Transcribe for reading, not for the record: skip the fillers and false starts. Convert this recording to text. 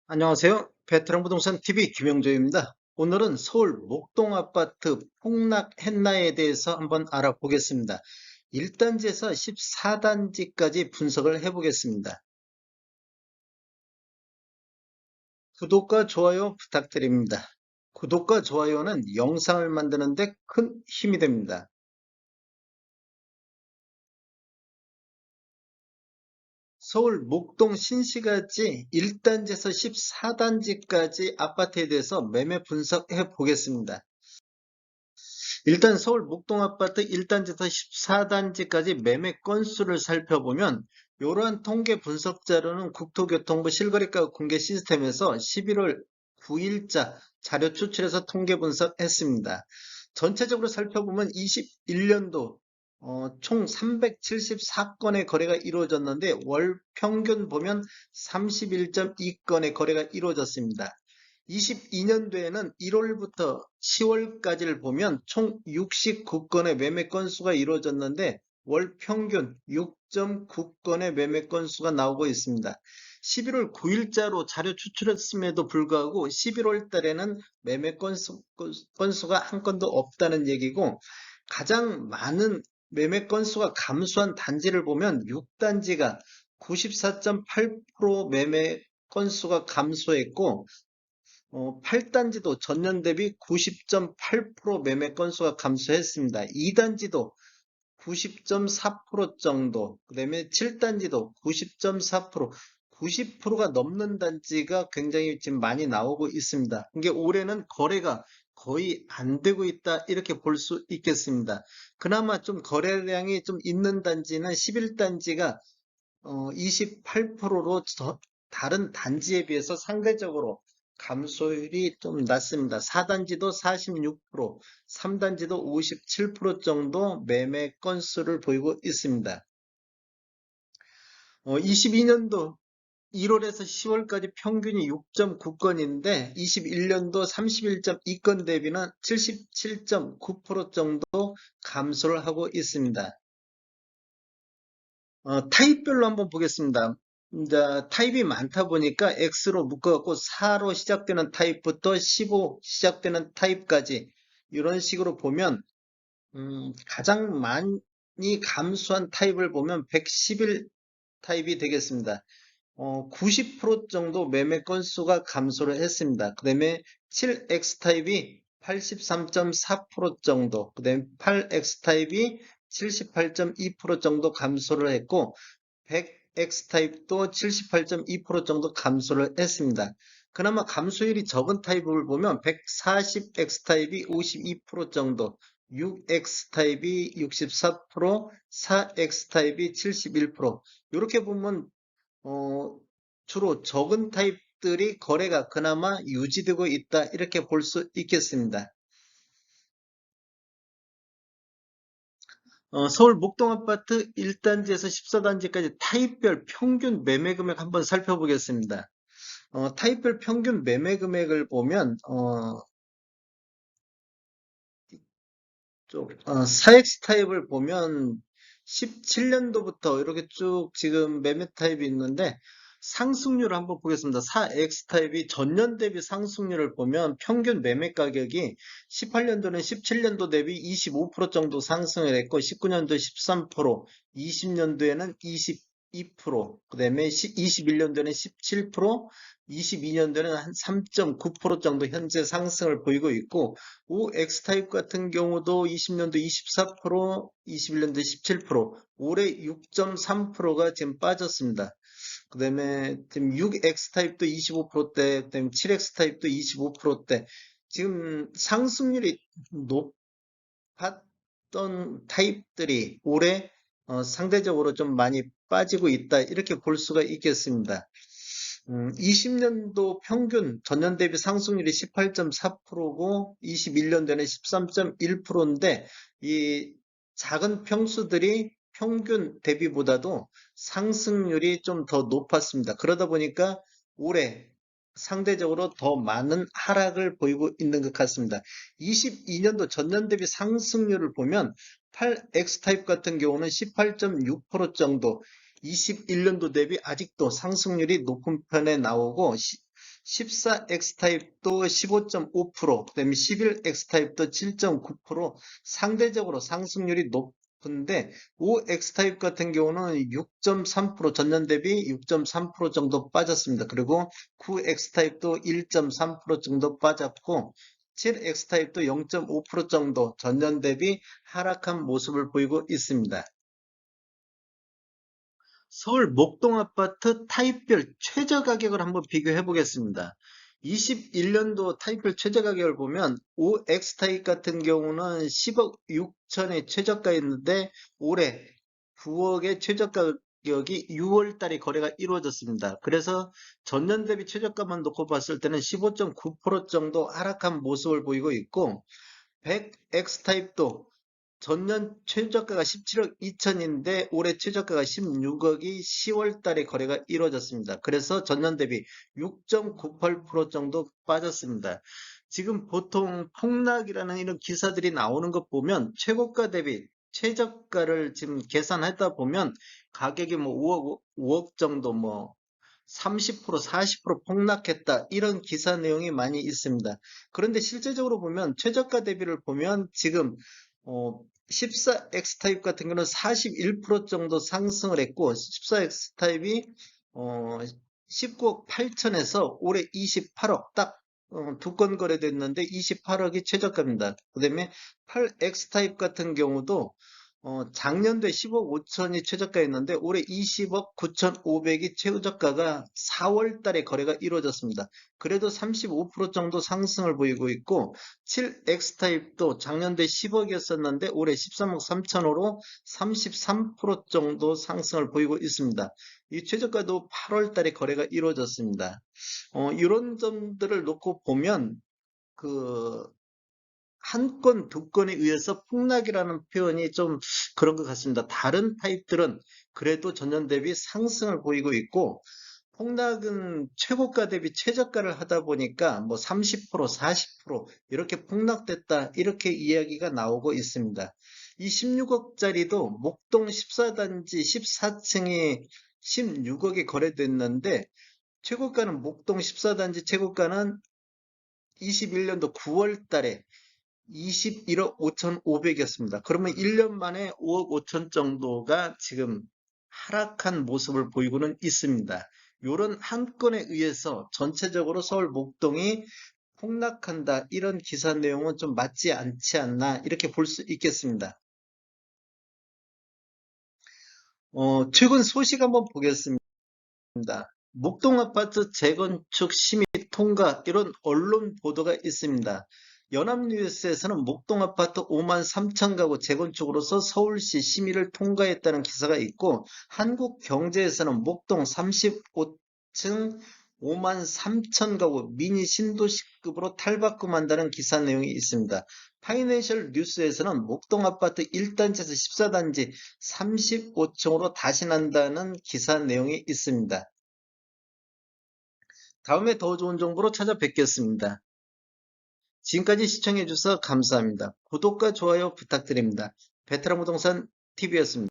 안녕하세요. 베테랑 부동산 TV 김영조입니다. 오늘은 서울 목동 아파트 폭락했나에 대해서 한번 알아보겠습니다. 1단지에서 14단지까지 분석을 해보겠습니다. 구독과 좋아요 부탁드립니다. 구독과 좋아요는 영상을 만드는 데 큰 힘이 됩니다. 서울 목동 신시가지 1단지에서 14단지까지 아파트에 대해서 매매 분석해 보겠습니다. 일단 서울 목동 아파트 1단지에서 14단지까지 매매 건수를 살펴보면 이러한 통계 분석 자료는 국토교통부 실거래가 공개 시스템에서 11월 9일자 자료 추출해서 통계 분석했습니다. 전체적으로 살펴보면 21년도 총 374건의 거래가 이루어졌는데 월 평균 보면 31.2건의 거래가 이루어졌습니다. 22년도에는 1월부터 10월까지를 보면 총 69건의 매매 건수가 이루어졌는데 월 평균 6.9건의 매매 건수가 나오고 있습니다. 11월 9일자로 자료 추출했음에도 불구하고 11월 달에는 매매 건수가 한 건도 없다는 얘기고, 가장 많은 매매 건수가 감소한 단지를 보면 6단지가 94.8% 매매 건수가 감소했고, 8단지도 전년 대비 90.8% 매매 건수가 감소했습니다. 2단지도 90.4% 정도, 그 다음에 7단지도 90.4%, 90%가 넘는 단지가 굉장히 지금 많이 나오고 있습니다. 이게 올해는 거래가 거의 안 되고 있다, 이렇게 볼 수 있겠습니다. 그나마 좀 거래량이 좀 있는 단지는 11단지가 28%로 다른 단지에 비해서 상대적으로 감소율이 좀 낮습니다. 4단지도 46%, 3단지도 57% 정도 매매 건수를 보이고 있습니다. 22년도 1월에서 10월까지 평균이 6.9건인데 21년도 31.2건 대비는 77.9% 정도 감소를 하고 있습니다. 타입별로 한번 보겠습니다. 이제 타입이 많다 보니까 X로 묶어갖고 4로 시작되는 타입부터 15 시작되는 타입까지 이런 식으로 보면, 가장 많이 감소한 타입을 보면 111 타입이 되겠습니다. 90% 정도 매매 건수가 감소를 했습니다. 그 다음에 7X 타입이 83.4% 정도, 그 다음에 8X 타입이 78.2% 정도 감소를 했고, 100X 타입도 78.2% 정도 감소를 했습니다. 그나마 감소율이 적은 타입을 보면 140X 타입이 52% 정도, 6X 타입이 64%, 4X 타입이 71%. 이렇게 보면 주로 적은 타입들이 거래가 그나마 유지되고 있다, 이렇게 볼 수 있겠습니다. 서울 목동 아파트 1단지에서 14단지까지 타입별 평균 매매 금액 한번 살펴보겠습니다. 타입별 평균 매매 금액을 보면 4X 타입을 보면 17년도부터 이렇게 쭉 지금 매매 타입이 있는데, 상승률을 한번 보겠습니다. 4X 타입이 전년 대비 상승률을 보면 평균 매매 가격이 18년도는 17년도 대비 25% 정도 상승을 했고, 19년도에 13%, 20년도에는 22%, 그 다음에 21년도에는 17%, 22년도에는 한 3.9% 정도 현재 상승을 보이고 있고, OX 타입 같은 경우도 20년도 24%, 21년도 17%, 올해 6.3%가 지금 빠졌습니다. 그 다음에 지금 6X 타입도 25%대, 그 다음에 7X 타입도 25%대. 지금 상승률이 높았던 타입들이 올해 상대적으로 좀 많이 빠지고 있다, 이렇게 볼 수가 있겠습니다. 20년도 평균 전년 대비 상승률이 18.4%고 21년도에는 13.1%인데, 이 작은 평수들이 평균 대비보다도 상승률이 좀 더 높았습니다. 그러다 보니까 올해 상대적으로 더 많은 하락을 보이고 있는 것 같습니다. 22년도 전년 대비 상승률을 보면 8X 타입 같은 경우는 18.6% 정도, 21년도 대비 아직도 상승률이 높은 편에 나오고, 14X타입도 15.5%, 그다음에 11X타입도 7.9% 상대적으로 상승률이 높은데 5X타입 같은 경우는 6.3% 전년 대비 6.3% 정도 빠졌습니다. 그리고 9X타입도 1.3% 정도 빠졌고 7X타입도 0.5% 정도 전년 대비 하락한 모습을 보이고 있습니다. 서울 목동 아파트 타입별 최저 가격을 한번 비교해 보겠습니다. 21년도 타입별 최저 가격을 보면 5X 타입 같은 경우는 10억 6천의 최저가였는데 올해 9억의 최저 가격이 6월 달에 거래가 이루어졌습니다. 그래서 전년 대비 최저가만 놓고 봤을 때는 15.9% 정도 하락한 모습을 보이고 있고 100X 타입도 전년 최저가가 17억 2천인데 올해 최저가가 16억이 10월 달에 거래가 이루어졌습니다. 그래서 전년 대비 6.98% 정도 빠졌습니다. 지금 보통 폭락이라는 이런 기사들이 나오는 것 보면 최고가 대비 최저가를 지금 계산하다 보면 가격이 뭐 5억 정도 뭐 30%, 40% 폭락했다. 이런 기사 내용이 많이 있습니다. 그런데 실제적으로 보면 최저가 대비를 보면 지금 14X 타입 같은 경우는 41% 정도 상승을 했고 14X 타입이 19억 8천에서 올해 28억 딱 두 건 거래됐는데 28억이 최저가입니다. 그다음에 8X 타입 같은 경우도 작년도에 10억 5천이 최저가였는데 올해 20억 9천5백이 최저가가 4월 달에 거래가 이루어졌습니다. 그래도 35% 정도 상승을 보이고 있고 7X 타입도 작년도에 10억이었었는데 올해 13억 3천으로 33% 정도 상승을 보이고 있습니다. 이 최저가도 8월 달에 거래가 이루어졌습니다. 이런 점들을 놓고 보면 그 한 건, 두 건에 의해서 폭락이라는 표현이 좀 그런 것 같습니다. 다른 타입들은 그래도 전년 대비 상승을 보이고 있고, 폭락은 최고가 대비 최저가를 하다 보니까 뭐 30%, 40% 이렇게 폭락됐다, 이렇게 이야기가 나오고 있습니다. 이 16억짜리도 목동 14단지 14층이 16억에 거래됐는데, 최고가는 목동 14단지 최고가는 21년도 9월 달에 21억 5,500이었습니다. 그러면 1년 만에 5억 5천 정도가 지금 하락한 모습을 보이고는 있습니다. 이런 한 건에 의해서 전체적으로 서울 목동이 폭락한다. 이런 기사 내용은 좀 맞지 않지 않나 이렇게 볼 수 있겠습니다. 최근 소식 한번 보겠습니다. 목동 아파트 재건축 심의 통과 이런 언론 보도가 있습니다. 연합뉴스에서는 목동 아파트 5만 3천 가구 재건축으로서 서울시 심의를 통과했다는 기사가 있고 한국경제에서는 목동 35층 5만 3천 가구 미니 신도시급으로 탈바꿈한다는 기사 내용이 있습니다. 파이낸셜 뉴스에서는 목동 아파트 1단지에서 14단지 35층으로 다시 난다는 기사 내용이 있습니다. 다음에 더 좋은 정보로 찾아뵙겠습니다. 지금까지 시청해주셔서 감사합니다. 구독과 좋아요 부탁드립니다. 베테랑 부동산 TV였습니다.